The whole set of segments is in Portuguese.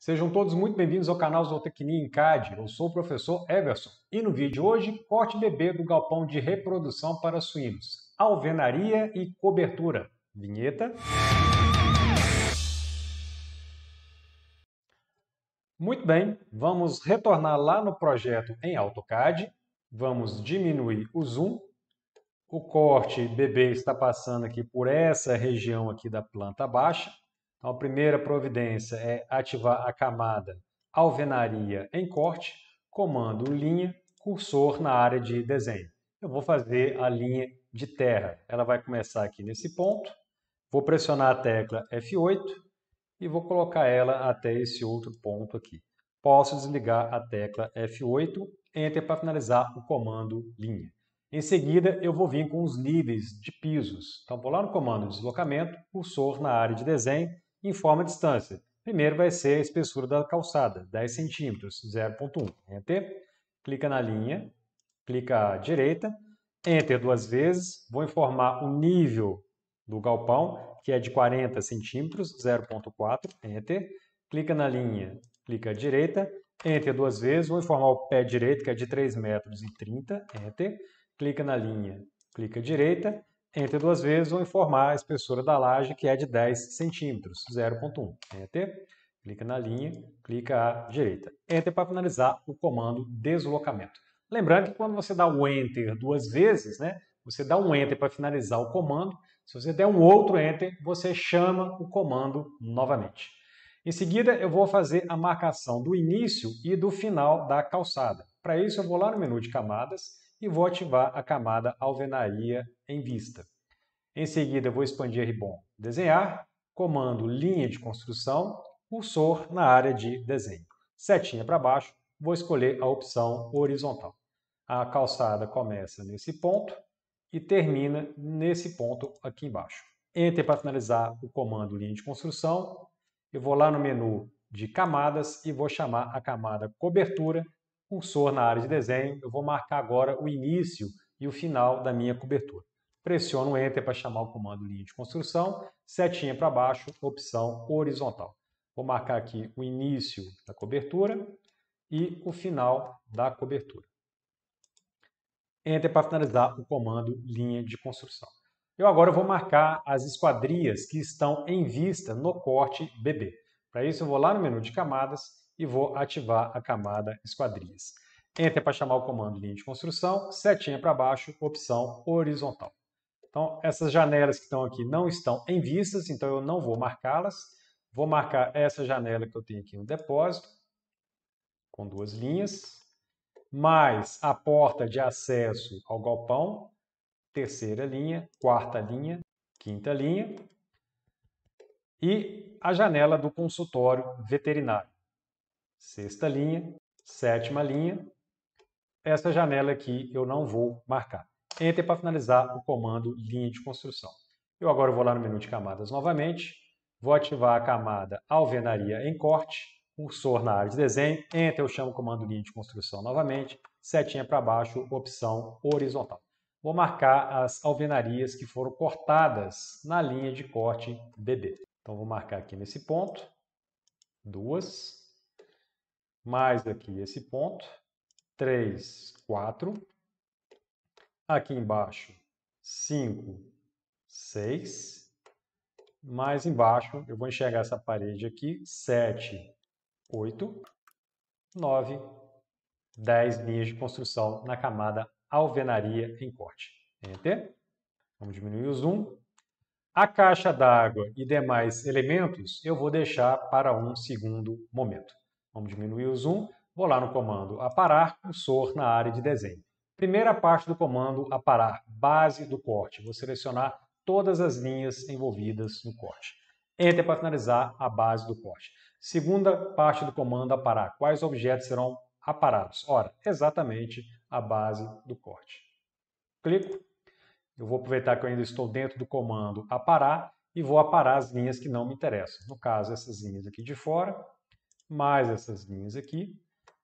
Sejam todos muito bem-vindos ao canal Zootecnia em CAD. Eu sou o professor Everson e no vídeo de hoje, corte bebê do galpão de reprodução para suínos, alvenaria e cobertura. Vinheta. Muito bem, vamos retornar lá no projeto em AutoCAD. Vamos diminuir o zoom. O corte bebê está passando aqui por essa região aqui da planta baixa. Então, a primeira providência é ativar a camada alvenaria em corte, comando linha, cursor na área de desenho. Eu vou fazer a linha de terra. Ela vai começar aqui nesse ponto. Vou pressionar a tecla F8 e vou colocar ela até esse outro ponto aqui. Posso desligar a tecla F8, Enter para finalizar o comando linha. Em seguida, eu vou vir com os níveis de pisos. Então, vou lá no comando de deslocamento, cursor na área de desenho, informa a distância. Primeiro vai ser a espessura da calçada, 10 centímetros, 0.1. Enter. Clica na linha, clica à direita, Enter duas vezes. Vou informar o nível do galpão, que é de 40 centímetros, 0.4. Enter. Clica na linha, clica à direita, Enter duas vezes. Vou informar o pé direito, que é de 3,30 metros. Enter. Clica na linha, clica à direita, Enter duas vezes, vou informar a espessura da laje, que é de 10 centímetros, 0.1. Enter. Clica na linha, clica à direita. Enter para finalizar o comando deslocamento. Lembrando que quando você dá o Enter duas vezes, você dá um Enter para finalizar o comando. Se você der um outro Enter, você chama o comando novamente. Em seguida, eu vou fazer a marcação do início e do final da calçada. Para isso, eu vou lá no menu de camadas e vou ativar a camada alvenaria em vista. Em seguida, eu vou expandir ribbon desenhar, comando linha de construção, cursor na área de desenho. Setinha para baixo, vou escolher a opção horizontal. A calçada começa nesse ponto e termina nesse ponto aqui embaixo. Enter para finalizar o comando linha de construção. Eu vou lá no menu de camadas e vou chamar a camada cobertura, cursor na área de desenho. Eu vou marcar agora o início e o final da minha cobertura. Pressiono o Enter para chamar o comando linha de construção, setinha para baixo, opção horizontal. Vou marcar aqui o início da cobertura e o final da cobertura. Enter para finalizar o comando linha de construção. Eu agora vou marcar as esquadrias que estão em vista no corte bebê. Para isso, eu vou lá no menu de camadas e vou ativar a camada esquadrias. Enter para chamar o comando linha de construção, setinha para baixo, opção horizontal. Então, essas janelas que estão aqui não estão em vistas, então eu não vou marcá-las. Vou marcar essa janela que eu tenho aqui no depósito, com duas linhas, mais a porta de acesso ao galpão, terceira linha, quarta linha, quinta linha, e a janela do consultório veterinário. Sexta linha, sétima linha. Essa janela aqui eu não vou marcar. Enter para finalizar o comando linha de construção. Eu agora vou lá no menu de camadas novamente, vou ativar a camada alvenaria em corte, cursor na área de desenho, Enter eu chamo o comando linha de construção novamente, setinha para baixo, opção horizontal. Vou marcar as alvenarias que foram cortadas na linha de corte BB. Então vou marcar aqui nesse ponto, duas, mais aqui esse ponto, 3, 4, aqui embaixo 5, 6, mais embaixo eu vou enxergar essa parede aqui, 7, 8, 9, 10 linhas de construção na camada alvenaria em corte. Enter. Vamos diminuir o zoom. A caixa d'água e demais elementos eu vou deixar para um segundo momento. Vamos diminuir o zoom. Vou lá no comando aparar, cursor na área de desenho. Primeira parte do comando aparar, base do corte. Vou selecionar todas as linhas envolvidas no corte. Enter para finalizar a base do corte. Segunda parte do comando aparar, quais objetos serão aparados? Ora, exatamente a base do corte. Clico. Eu vou aproveitar que eu ainda estou dentro do comando aparar e vou aparar as linhas que não me interessam. No caso, essas linhas aqui de fora, mais essas linhas aqui.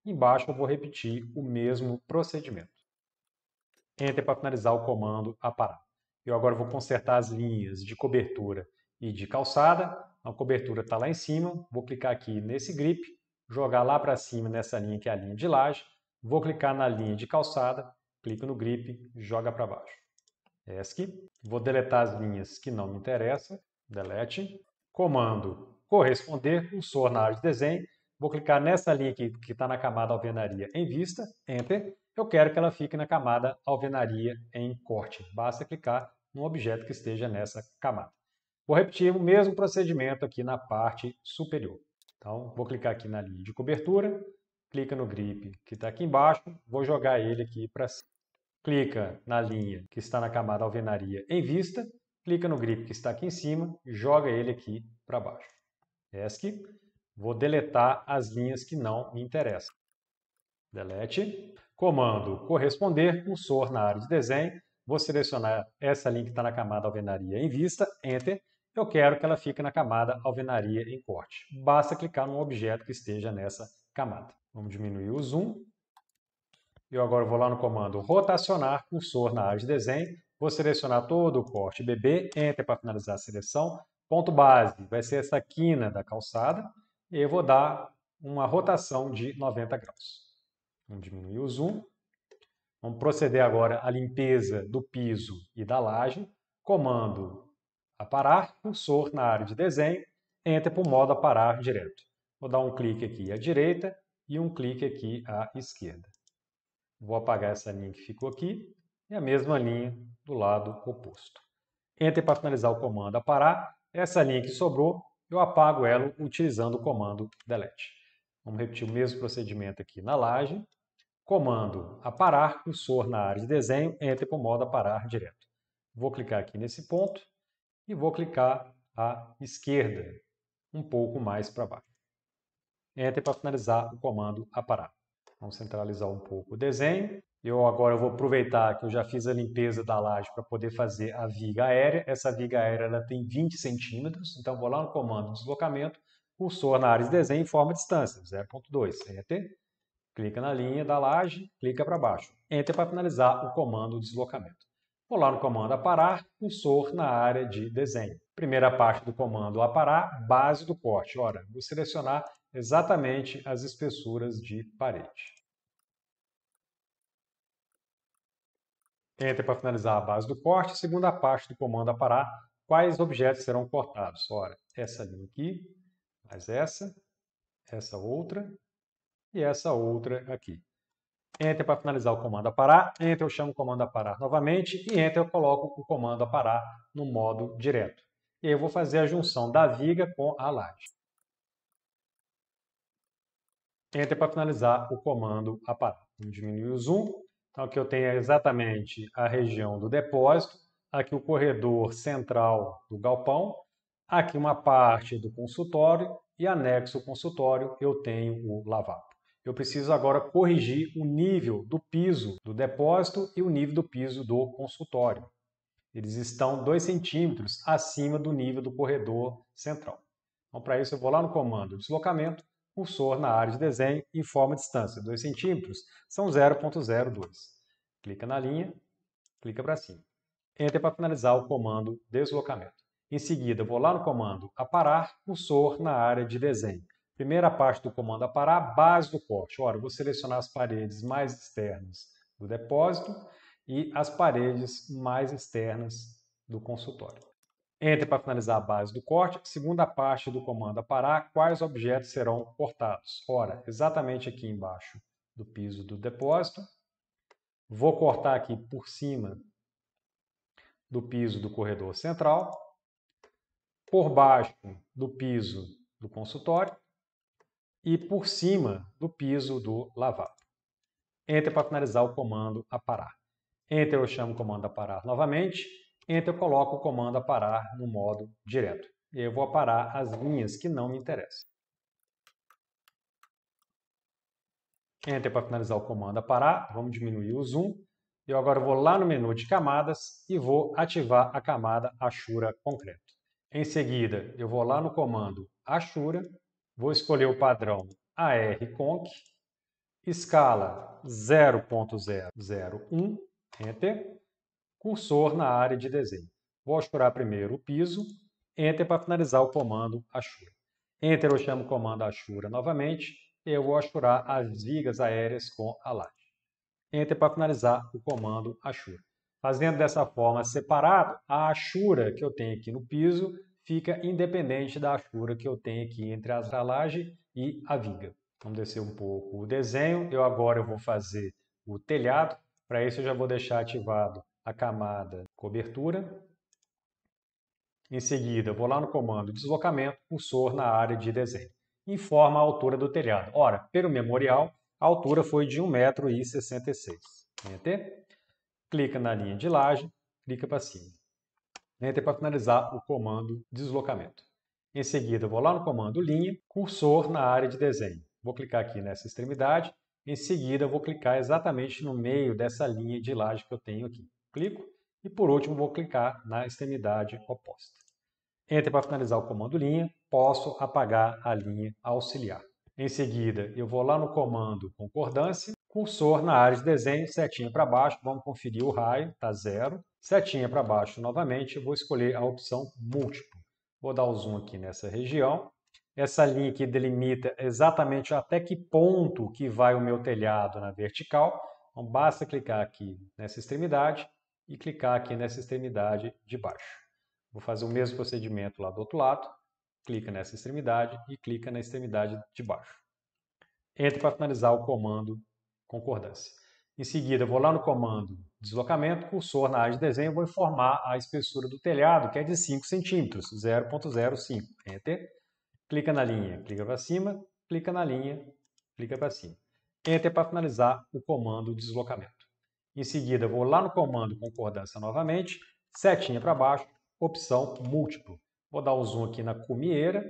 Embaixo eu vou repetir o mesmo procedimento. Enter para finalizar o comando aparar. Eu agora vou consertar as linhas de cobertura e de calçada. A cobertura está lá em cima, vou clicar aqui nesse grip, jogar lá para cima nessa linha que é a linha de laje, vou clicar na linha de calçada, clico no grip, joga para baixo. ESC, vou deletar as linhas que não me interessam, delete, comando corresponder, cursor na área de desenho, vou clicar nessa linha aqui que está na camada alvenaria em vista, Enter, eu quero que ela fique na camada alvenaria em corte, basta clicar no objeto que esteja nessa camada. Vou repetir o mesmo procedimento aqui na parte superior. Então, vou clicar aqui na linha de cobertura, clica no grip que está aqui embaixo, vou jogar ele aqui para cima. Clica na linha que está na camada alvenaria em vista, clica no grip que está aqui em cima e joga ele aqui para baixo. ESC, vou deletar as linhas que não me interessam. Delete, comando corresponder, cursor na área de desenho, vou selecionar essa linha que está na camada alvenaria em vista, Enter, eu quero que ela fique na camada alvenaria em corte. Basta clicar no objeto que esteja nessa camada. Vamos diminuir o zoom. Eu agora vou lá no comando rotacionar, cursor na área de desenho, vou selecionar todo o corte BB, Enter para finalizar a seleção. Ponto base vai ser essa quina da calçada e eu vou dar uma rotação de 90 graus. Vamos diminuir o zoom. Vamos proceder agora à limpeza do piso e da laje. Comando aparar, cursor na área de desenho, Enter para o modo aparar direto. Vou dar um clique aqui à direita e um clique aqui à esquerda. Vou apagar essa linha que ficou aqui e a mesma linha do lado oposto. Enter para finalizar o comando aparar. Essa linha que sobrou, eu apago ela utilizando o comando delete. Vamos repetir o mesmo procedimento aqui na laje. Comando aparar, cursor na área de desenho, Enter para o modo aparar direto. Vou clicar aqui nesse ponto e vou clicar à esquerda, um pouco mais para baixo. Enter para finalizar o comando aparar. Vamos centralizar um pouco o desenho. Eu agora vou aproveitar que eu já fiz a limpeza da laje para poder fazer a viga aérea. Essa viga aérea ela tem 20 centímetros, então vou lá no comando deslocamento, cursor na área de desenho e forma distância, 0.2. Enter. Clica na linha da laje, clica para baixo. Enter para finalizar o comando deslocamento. Vou lá no comando aparar, cursor na área de desenho. Primeira parte do comando aparar, base do corte. Ora, vou selecionar exatamente as espessuras de parede. Enter para finalizar a base do corte. Segunda parte do comando aparar, quais objetos serão cortados? Ora, essa linha aqui, mais essa outra e essa outra aqui. Enter para finalizar o comando aparar, Enter eu chamo o comando aparar novamente e Enter eu coloco o comando aparar no modo direto. E aí eu vou fazer a junção da viga com a laje. Enter para finalizar o comando aparar. Vamos diminuir o zoom. Então aqui eu tenho exatamente a região do depósito, aqui o corredor central do galpão, aqui uma parte do consultório e anexo ao consultório eu tenho o lavabo. Eu preciso agora corrigir o nível do piso do depósito e o nível do piso do consultório. Eles estão 2 centímetros acima do nível do corredor central. Então, para isso, eu vou lá no comando deslocamento, cursor na área de desenho, informa a distância. 2 centímetros são 0.02. Clica na linha, clica para cima. Enter para finalizar o comando deslocamento. Em seguida, vou lá no comando aparar, cursor na área de desenho. Primeira parte do comando aparar, base do corte. Ora, eu vou selecionar as paredes mais externas do depósito e as paredes mais externas do consultório. Enter para finalizar a base do corte. Segunda parte do comando aparar, quais objetos serão cortados? Ora, exatamente aqui embaixo do piso do depósito. Vou cortar aqui por cima do piso do corredor central, por baixo do piso do consultório e por cima do piso do lavabo. Enter para finalizar o comando aparar. Enter eu chamo o comando aparar novamente. Enter eu coloco o comando aparar no modo direto. E eu vou aparar as linhas que não me interessam. Enter para finalizar o comando aparar. Vamos diminuir o zoom. Eu agora vou lá no menu de camadas e vou ativar a camada Ashura Concreto. Em seguida, eu vou lá no comando Ashura, vou escolher o padrão AR-Conc, escala 0.001, Enter, cursor na área de desenho. Vou assurar primeiro o piso, Enter para finalizar o comando Ashura. Enter eu chamo o comando Ashura novamente e eu vou assurar as vigas aéreas com a laje. Enter para finalizar o comando Ashura. Fazendo dessa forma separado, a Ashura que eu tenho aqui no piso fica independente da Ashura que eu tenho aqui entre a laje e a viga. Vamos descer um pouco o desenho. Agora eu vou fazer o telhado. Para isso eu já vou deixar ativado a camada cobertura. Em seguida, eu vou lá no comando deslocamento, cursor na área de desenho. Informa a altura do telhado. Ora, pelo memorial, a altura foi de 1,66 m. Enter. Clica na linha de laje, clica para cima. Enter para finalizar o comando deslocamento. Em seguida, eu vou lá no comando linha, cursor na área de desenho. Vou clicar aqui nessa extremidade. Em seguida, eu vou clicar exatamente no meio dessa linha de laje que eu tenho aqui. Clico e, por último, vou clicar na extremidade oposta. Enter para finalizar o comando linha. Posso apagar a linha auxiliar. Em seguida, eu vou lá no comando concordância, cursor na área de desenho, setinha para baixo, vamos conferir o raio, está 0. Setinha para baixo novamente, eu vou escolher a opção múltiplo. Vou dar o zoom aqui nessa região. Essa linha aqui delimita exatamente até que ponto que vai o meu telhado na vertical. Então, basta clicar aqui nessa extremidade e clicar aqui nessa extremidade de baixo. Vou fazer o mesmo procedimento lá do outro lado. Clica nessa extremidade e clica na extremidade de baixo. Entre para finalizar o comando concordância. Em seguida, vou lá no comando deslocamento, cursor na área de desenho, vou informar a espessura do telhado, que é de 5 centímetros, 0,05. Enter. Clica na linha, clica para cima, clica na linha, clica para cima. Enter para finalizar o comando deslocamento. Em seguida, vou lá no comando concordância novamente, setinha para baixo, opção múltiplo. Vou dar um zoom aqui na cumieira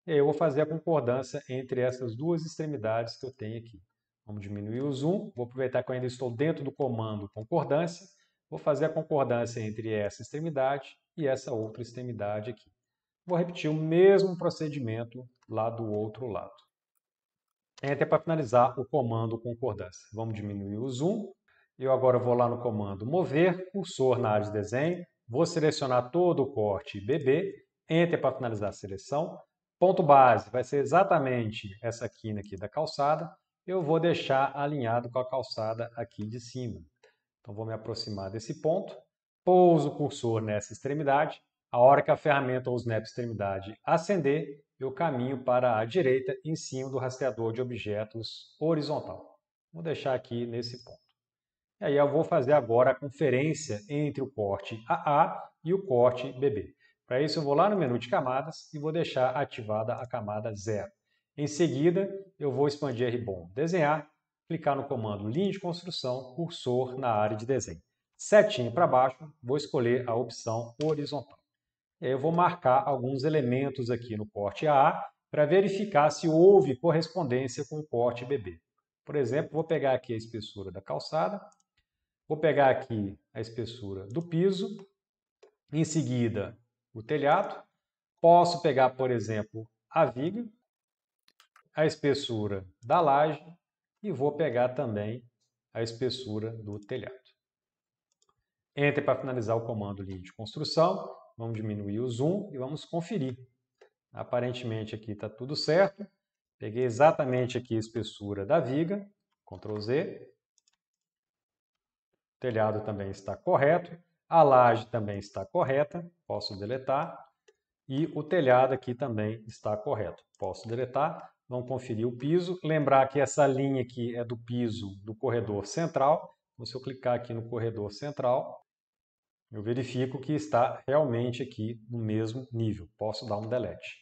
e aí eu vou fazer a concordância entre essas duas extremidades que eu tenho aqui. Vamos diminuir o zoom, vou aproveitar que eu ainda estou dentro do comando concordância, vou fazer a concordância entre essa extremidade e essa outra extremidade aqui. Vou repetir o mesmo procedimento lá do outro lado. Enter para finalizar o comando concordância. Vamos diminuir o zoom. Eu agora vou lá no comando mover, cursor na área de desenho, vou selecionar todo o corte BB, Enter para finalizar a seleção. Ponto base vai ser exatamente essa quina aqui da calçada. Eu vou deixar alinhado com a calçada aqui de cima. Então, vou me aproximar desse ponto, pouso o cursor nessa extremidade. A hora que a ferramenta ou snap extremidade acender, eu caminho para a direita em cima do rastreador de objetos horizontal. Vou deixar aqui nesse ponto. E aí eu vou fazer agora a conferência entre o corte AA e o corte BB. Para isso eu vou lá no menu de camadas e vou deixar ativada a camada 0. Em seguida, eu vou expandir Ribbon Desenhar, clicar no comando Linha de Construção, cursor na área de desenho. Setinha para baixo, vou escolher a opção horizontal. E aí eu vou marcar alguns elementos aqui no corte AA para verificar se houve correspondência com o corte BB. Por exemplo, vou pegar aqui a espessura da calçada, vou pegar aqui a espessura do piso, em seguida o telhado, posso pegar, por exemplo, a viga, a espessura da laje e vou pegar também a espessura do telhado. Enter para finalizar o comando linha de construção, vamos diminuir o zoom e vamos conferir. Aparentemente aqui está tudo certo, peguei exatamente aqui a espessura da viga, Ctrl Z, o telhado também está correto, a laje também está correta, posso deletar, e o telhado aqui também está correto, posso deletar. Vamos conferir o piso, lembrar que essa linha aqui é do piso do corredor central, então se eu clicar aqui no corredor central, eu verifico que está realmente aqui no mesmo nível, posso dar um delete.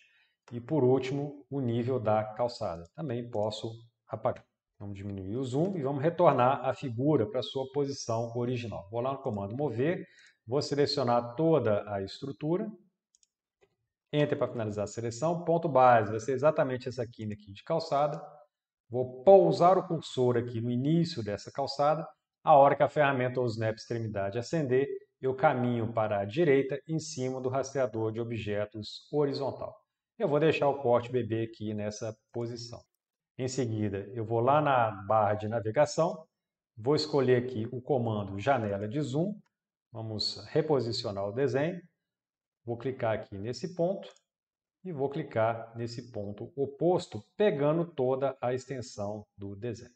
E por último, o nível da calçada, também posso apagar. Vamos diminuir o zoom e vamos retornar a figura para a sua posição original. Vou lá no comando mover, vou selecionar toda a estrutura, Enter para finalizar a seleção, ponto base vai ser exatamente essa quina aqui de calçada, vou pousar o cursor aqui no início dessa calçada, a hora que a ferramenta ou snap extremidade acender, eu caminho para a direita em cima do rastreador de objetos horizontal. Eu vou deixar o corte BB aqui nessa posição. Em seguida, eu vou lá na barra de navegação, vou escolher aqui o comando janela de zoom, vamos reposicionar o desenho, Vou clicar aqui nesse ponto e vou clicar nesse ponto oposto, pegando toda a extensão do desenho.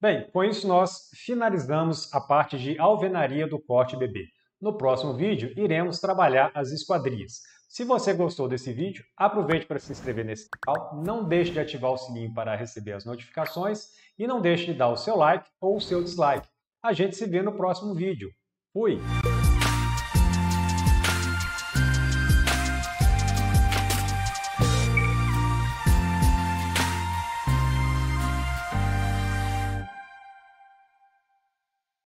Bem, com isso nós finalizamos a parte de alvenaria do corte bebê. No próximo vídeo, iremos trabalhar as esquadrias. Se você gostou desse vídeo, aproveite para se inscrever nesse canal, não deixe de ativar o sininho para receber as notificações e não deixe de dar o seu like ou o seu dislike. A gente se vê no próximo vídeo. Fui!